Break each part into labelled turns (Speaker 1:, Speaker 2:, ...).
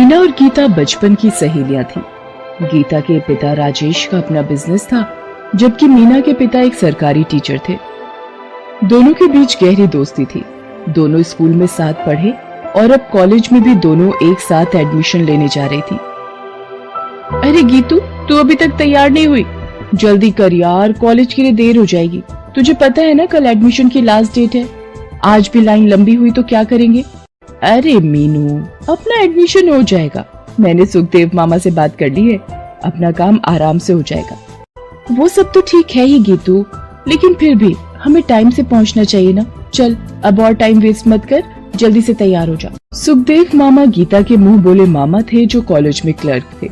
Speaker 1: मीना और गीता बचपन की सहेलियां थी। गीता के पिता राजेश का अपना बिजनेस था, जबकि मीना के पिता एक सरकारी टीचर थे। दोनों के बीच गहरी दोस्ती थी। दोनों स्कूल में साथ पढ़े और अब कॉलेज में भी दोनों एक साथ एडमिशन लेने जा रही थी। अरे गीतू, तू अभी तक तैयार नहीं हुई? जल्दी कर यार, कॉलेज के लिए देर हो जाएगी। तुझे पता है ना कल एडमिशन की लास्ट डेट है। आज भी लाइन लंबी हुई तो क्या करेंगे? अरे मीनू, अपना एडमिशन हो जाएगा। मैंने सुखदेव मामा से बात कर ली है, अपना काम आराम से हो जाएगा। वो सब तो ठीक है ही गीतू, लेकिन फिर भी हमें टाइम से पहुंचना चाहिए ना। चल अब और टाइम वेस्ट मत कर, जल्दी से तैयार हो जा। सुखदेव मामा गीता के मुंह बोले मामा थे जो कॉलेज में क्लर्क थे।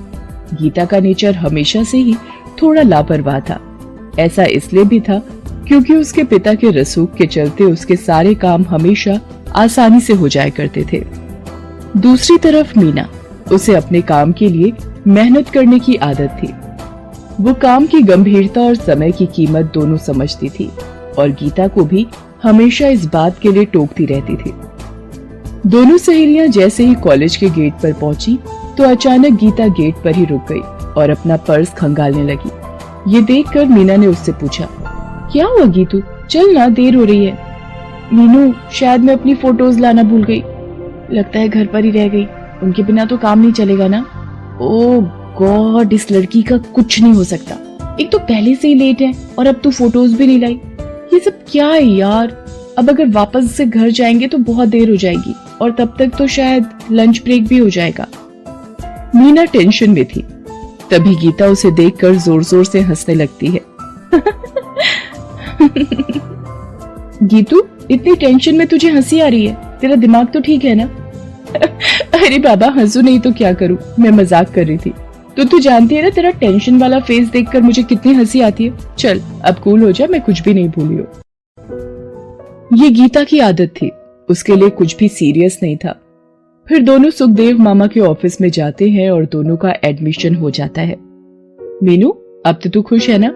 Speaker 1: गीता का नेचर हमेशा से ही थोड़ा लापरवाह था। ऐसा इसलिए भी था क्योंकि उसके पिता के रसूख के चलते उसके सारे काम हमेशा आसानी से हो जाया करते थे। दूसरी तरफ मीना, उसे अपने काम के लिए मेहनत करने की आदत थी। वो काम की गंभीरता और समय की कीमत दोनों समझती थी और गीता को भी हमेशा इस बात के लिए टोकती रहती थी। दोनों सहेलियां जैसे ही कॉलेज के गेट पर पहुंची तो अचानक गीता गेट पर ही रुक गई और अपना पर्स खंगालने लगी। ये देखकर मीना ने उससे पूछा, क्या हुआ गीतू, चल ना, देर हो रही है। मीनू, शायद मैं अपनी फोटोज लाना भूल गई। लगता है घर पर ही रह गई। उनके बिना तो काम नहीं चलेगा ना। ओह गॉड, इस लड़की का कुछ नहीं हो सकता। एक तो पहले से ही लेट है और अब तो फोटोज भी नहीं लाई। ये सब क्या है यार। अब अगर वापस से घर जाएंगे तो बहुत देर हो जाएगी और तब तक तो शायद लंच ब्रेक भी हो जाएगा। मीना टेंशन में थी। तभी गीता उसे देखकर जोर जोर से हंसने लगती है। गीतू, इतनी टेंशन में तुझे हंसी आ रही है? तेरा दिमाग तो ठीक है ना? अरे बाबा, हंसू नहीं तो क्या करूं, मैं मजाक कर रही थी। तो तू जानती है ना तेरा टेंशन वाला फेस देखकर मुझे कितनी हंसी आती है। चल अब कूल हो जा, मैं कुछ भी नहीं भूली हूं। ये गीता की आदत थी, उसके लिए कुछ भी सीरियस नहीं था। फिर दोनों सुखदेव मामा के ऑफिस में जाते हैं और दोनों का एडमिशन हो जाता है। मीनू, अब तो तू खुश है ना?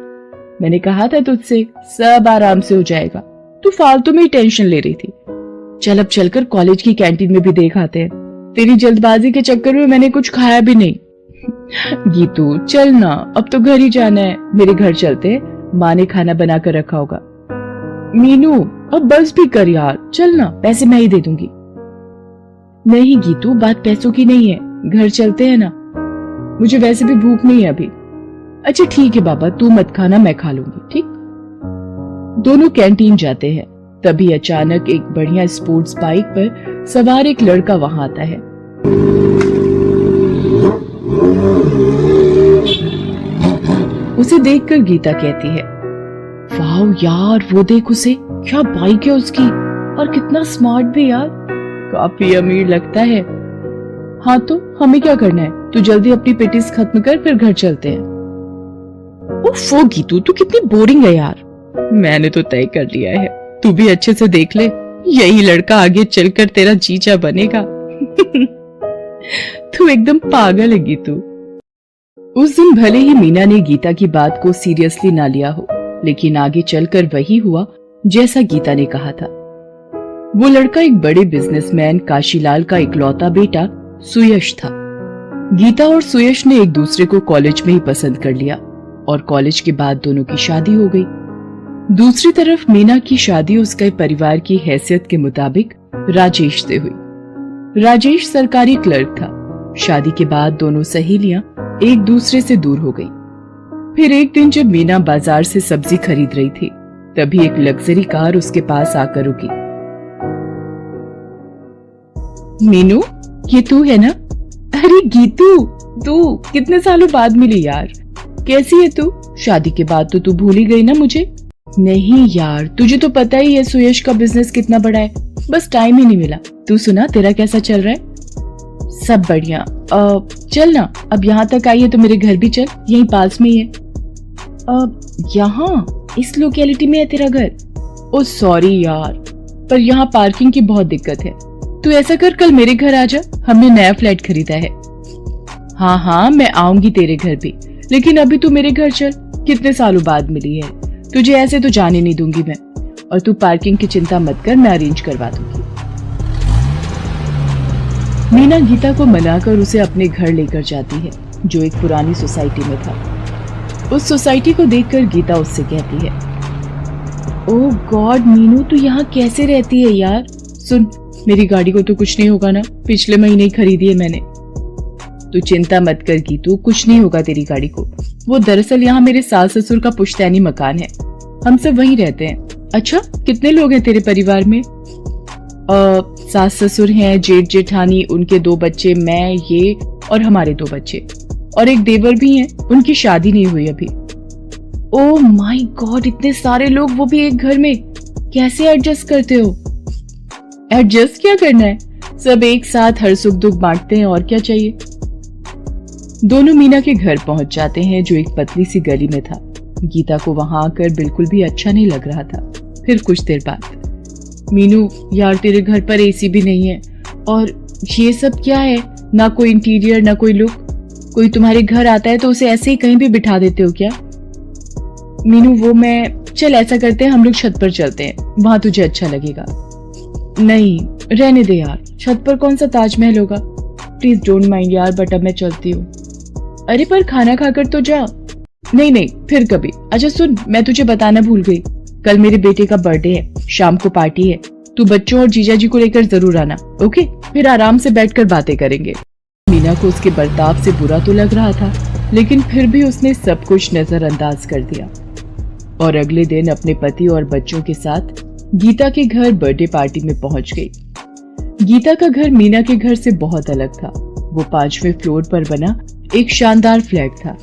Speaker 1: मैंने कहा था तुझसे, सब आराम से हो जाएगा। तू फालतू में ही टेंशन ले रही थी। चल अब चलकर कॉलेज की कैंटीन में भी देख आते हैं। तेरी जल्दबाजी के चक्कर में मैंने कुछ खाया भी नहीं। गीतू चल ना, अब तो घर ही जाना है। मेरे घर चलते हैं, माँ ने खाना बना कर रखा होगा। मीनू अब बस भी कर यार, चल ना, पैसे मैं ही दे दूंगी। नहीं गीतू, बात पैसों की नहीं है, घर चलते हैं ना। मुझे वैसे भी भूख नहीं है अभी। अच्छा ठीक है बाबा, तू मत खाना, मैं खा लूंगी, ठीक। दोनों कैंटीन जाते हैं। तभी अचानक एक बढ़िया स्पोर्ट्स बाइक पर सवार एक लड़का वहां आता है। उसे देखकर गीता कहती है, वाह यार, वो देख उसे, क्या बाइक है उसकी और कितना स्मार्ट भी यार, काफी अमीर लगता है। हाँ तो हमें क्या करना है, तू जल्दी अपनी पेटिस खत्म कर, फिर घर चलते हैं। ओफो गीतू, तू कितनी बोरिंग है यार। मैंने तो तय कर लिया है, तू भी अच्छे से देख ले, यही लड़का आगे चलकर तेरा जीजा बनेगा। तू एकदम पागल है गीतू। उस दिन भले ही मीना ने गीता की बात को सीरियसली ना लिया हो, लेकिन आगे चलकर वही हुआ जैसा गीता ने कहा था। वो लड़का एक बड़े बिजनेसमैन काशीलाल का इकलौता बेटा सुयश था। गीता और सुयश ने एक दूसरे को कॉलेज में ही पसंद कर लिया और कॉलेज के बाद दोनों की शादी हो गई। दूसरी तरफ मीना की शादी उसके परिवार की हैसियत के मुताबिक राजेश से हुई। राजेश सरकारी क्लर्क था। शादी के बाद दोनों सहेलियां एक दूसरे से दूर हो गई। फिर एक दिन जब मीना बाजार से सब्जी खरीद रही थी, तभी एक लग्जरी कार उसके पास आकर रुकी। मीनू, ये तू है ना? अरे गीतू, तू कितने सालों बाद मिली यार। कैसी है तू? शादी के बाद तो तू भूल ही गई ना मुझे। नहीं यार, तुझे तो पता ही है सुयश का बिजनेस कितना बड़ा है, बस टाइम ही नहीं मिला। तू सुना, तेरा कैसा चल रहा है? सब बढ़िया। चल ना, अब यहाँ तक आई है तो मेरे घर भी चल, यहीं पास में ही है। यहाँ इस लोकेलिटी में है तेरा घर? ओ सॉरी यार, पर यहाँ पार्किंग की बहुत दिक्कत है। तू ऐसा कर, कल मेरे घर आ जा, हमने नया फ्लैट खरीदा है। हाँ हाँ, मैं आऊंगी तेरे घर भी, लेकिन अभी तू मेरे घर चल, कितने सालों बाद मिली है, तुझे ऐसे तो जाने नहीं दूंगी मैं। और तू पार्किंग की चिंता मत कर, मैं अरेंज करवा दूंगी। मीना गीता को मनाकर उसे अपने घर लेकर जाती है, जो एक पुरानी सोसाइटी में था। उस सोसाइटी को देखकर गीता उससे कहती है, ओह गॉड मीनू, तू यहाँ कैसे रहती है यार? सुन, मेरी गाड़ी को तो कुछ नहीं होगा ना? पिछले महीने ही खरीदी है मैंने। तू चिंता मत कर गीतू, कुछ नहीं होगा तेरी गाड़ी को। वो दरअसल यहाँ मेरे सास ससुर का पुश्तैनी मकान है, हम सब वहीं रहते हैं। अच्छा, कितने लोग हैं तेरे परिवार में? सास ससुर हैं, जेठ जेठानी, उनके 2 बच्चे, मैं, ये और हमारे 2 बच्चे, और एक देवर भी हैं, उनकी शादी नहीं हुई अभी। ओह माय गॉड, इतने सारे लोग, वो भी एक घर में, कैसे एडजस्ट करते हो? एडजस्ट क्या करना है, सब एक साथ हर सुख दुख बांटते हैं, और क्या चाहिए। दोनों मीना के घर पहुंच जाते हैं, जो एक पतली सी गली में था। गीता को वहां आकर बिल्कुल भी अच्छा नहीं लग रहा था। फिर कुछ देर बाद, मीनू यार तेरे घर पर एसी भी नहीं है, और ये सब क्या है? ना कोई इंटीरियर, ना कोई लुक। कोई तुम्हारे घर आता है तो उसे ऐसे ही कहीं भी बिठा देते हो क्या? मीनू चल ऐसा करते हैं, हम लोग छत पर चलते हैं, वहां तुझे अच्छा लगेगा। नहीं रहने दे यार, छत पर कौन सा ताजमहल होगा। प्लीज डोंट माइंड यार, बट अब मैं चलती हूँ। अरे पर खाना खाकर तो जा। नहीं नहीं, फिर कभी। अच्छा सुन, मैं तुझे बताना भूल गई, कल मेरे बेटे का बर्थडे है, शाम को पार्टी है, तू बच्चों और जीजा जी को लेकर जरूर आना, ओके? फिर आराम से बैठकर बातें करेंगे। मीना को उसके बर्ताव से बुरा तो लग रहा था, लेकिन फिर भी उसने सब कुछ नजरअंदाज कर दिया और अगले दिन अपने पति और बच्चों के साथ गीता के घर बर्थडे पार्टी में पहुंच गई। गीता का घर मीना के घर से बहुत अलग था। वो 5वें फ्लोर पर बना एक शानदार फ्लैट था।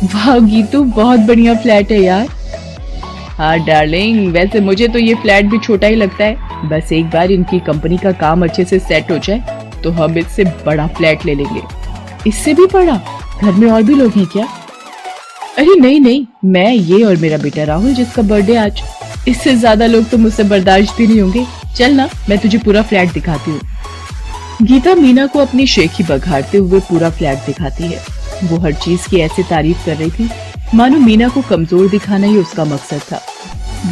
Speaker 1: वाह गीतू, बहुत बढ़िया फ्लैट है यार। हाँ डार्लिंग, वैसे मुझे तो ये फ्लैट भी छोटा ही लगता है। बस एक बार इनकी कंपनी का काम अच्छे से सेट हो जाए तो हम इससे बड़ा फ्लैट ले लेंगे। इससे भी बड़ा? घर में और भी लोग हैं क्या? अरे नहीं नहीं, मैं, ये और मेरा बेटा राहुल जिसका बर्थडे आज। इससे ज्यादा लोग तो मुझसे बर्दाश्त भी नहीं होंगे। चल ना, मैं तुझे पूरा फ्लैट दिखाती हूँ। गीता मीना को अपनी शेखी बघाड़ते हुए पूरा फ्लैट दिखाती है। वो हर चीज की ऐसे तारीफ कर रही थी मानो मीना को कमजोर दिखाना ही उसका मकसद था।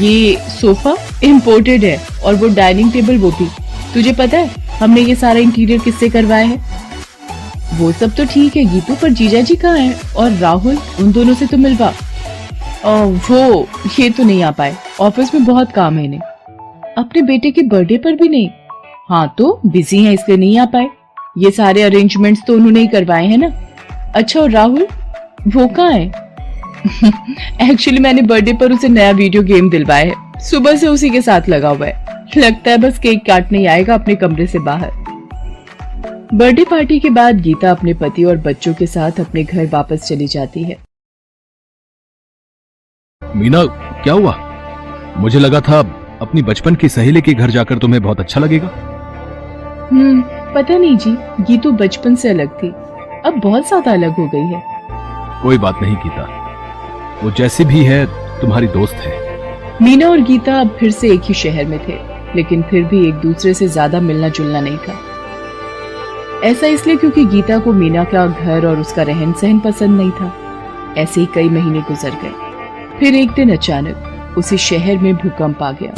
Speaker 1: ये सोफा इम्पोर्टेड है और वो डाइनिंग टेबल वो भी। तुझे पता है हमने ये सारा इंटीरियर किससे करवाया है? वो सब तो ठीक है गीतू, पर जीजा जी कहाँ हैं? और राहुल, उन दोनों से तो मिलवा। वो ये तो नहीं आ पाए, ऑफिस में बहुत काम है इन्हें। अपने बेटे के बर्थडे पर भी नहीं? हाँ तो बिजी हैं इसलिए नहीं आ पाए। ये सारे अरेंजमेंट्स तो उन्होंने ही करवाए हैं ना। अच्छा और राहुल, वो कहाँ है? एक्चुअली मैंने बर्थडे पर उसे नया वीडियो गेम दिलवाया है, सुबह से उसी के साथ लगा हुआ है। लगता है बस केक काटने ही आएगा अपने कमरे से बाहर। बर्थडे पार्टी के बाद गीता अपने पति और बच्चों के साथ अपने घर वापस चली जाती है।
Speaker 2: मीना, क्या हुआ? मुझे लगा था अपनी बचपन की सहेली के घर जाकर तुम्हें बहुत अच्छा लगेगा।
Speaker 1: पता नहीं जी, गीतू बचपन से अलग थी, अब बहुत ज्यादा अलग हो गई है।
Speaker 2: कोई बात नहीं गीता, वो जैसी भी है तुम्हारी दोस्त है।
Speaker 1: मीना और गीता अब फिर से एक ही शहर में थे, लेकिन फिर भी एक दूसरे से ज्यादा मिलना जुलना नहीं था। ऐसा इसलिए क्योंकि गीता को मीना का घर और उसका रहन सहन पसंद नहीं था। ऐसे ही कई महीने गुजर गए। फिर एक दिन अचानक उसी शहर में भूकंप आ गया।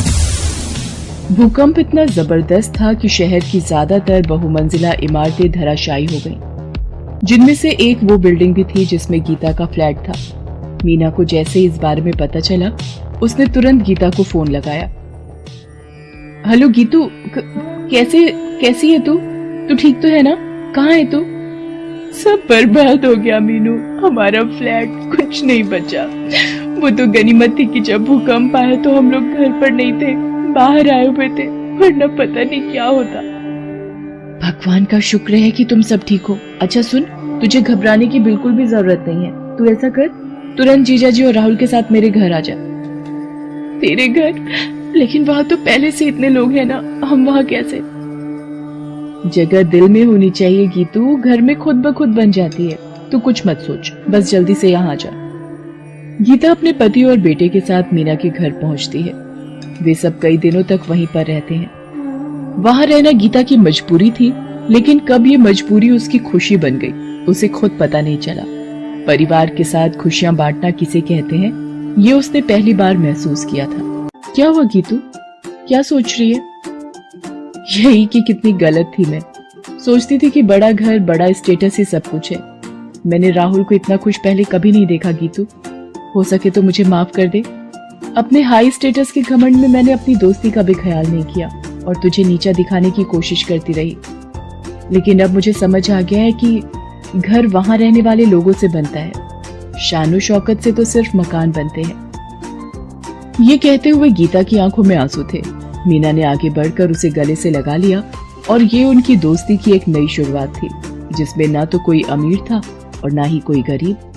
Speaker 1: भूकंप इतना जबरदस्त था कि शहर की ज्यादातर बहुमंजिला इमारतें धराशायी हो गईं, जिनमें से एक वो बिल्डिंग भी थी जिसमें गीता का फ्लैट था। मीना को जैसे इस बारे में पता चला, उसने तुरंत गीता को फोन लगाया। हेलो गीतू, कैसी है तू? तू ठीक तो है ना? कहाँ है तू? सब बर्बाद हो गया मीनू, हमारा फ्लैट, कुछ नहीं बचा। वो तो गनीमत थी कि जब भूकंप आया तो हम लोग घर पर नहीं थे, बाहर आए हुए थे, वरना पता नहीं क्या होता। भगवान का शुक्र है कि तुम सब ठीक हो। अच्छा सुन, तुझे घबराने की बिल्कुल भी जरूरत नहीं है। तू ऐसा कर, तुरंत जीजा जी और राहुल के साथ मेरे घर आ जा। तेरे घर? लेकिन वहां तो पहले से इतने लोग हैं ना, हम वहां कैसे? जगह दिल में होनी चाहिए गीतू, घर में खुद ब खुद बन जाती है। तू कुछ मत सोच, बस जल्दी से यहाँ आ जा। गीता अपने पति और बेटे के साथ मीना के घर पहुंचती है। वे सब कई दिनों तक वहीं पर रहते हैं। वहां रहना गीता की मजबूरी थी, लेकिन कब ये मजबूरी उसकी खुशी बन गई, उसे खुद पता नहीं चला। परिवार के साथ खुशियां बांटना किसे कहते हैं, ये उसने पहली बार महसूस किया था। क्या हुआ गीतू, क्या सोच रही है? यही कि कितनी गलत थी मैं, सोचती थी कि बड़ा घर, बड़ा स्टेटस ही सब कुछ है। मैंने राहुल को इतना खुश पहले कभी नहीं देखा गीतू। हो सके तो मुझे माफ कर दे। अपने हाई स्टेटस के घमंड में मैंने अपनी दोस्ती का भी ख्याल नहीं किया और तुझे नीचा दिखाने की कोशिश करती रही। लेकिन अब मुझे समझ आ गया है कि घर वहां रहने वाले लोगों से बनता है, शानो शौकत से तो सिर्फ मकान बनते हैं। ये कहते हुए गीता की आंखों में आंसू थे। मीना ने आगे बढ़कर उसे गले से लगा लिया और ये उनकी दोस्ती की एक नई शुरुआत थी, जिसमें ना तो कोई अमीर था और ना ही कोई गरीब।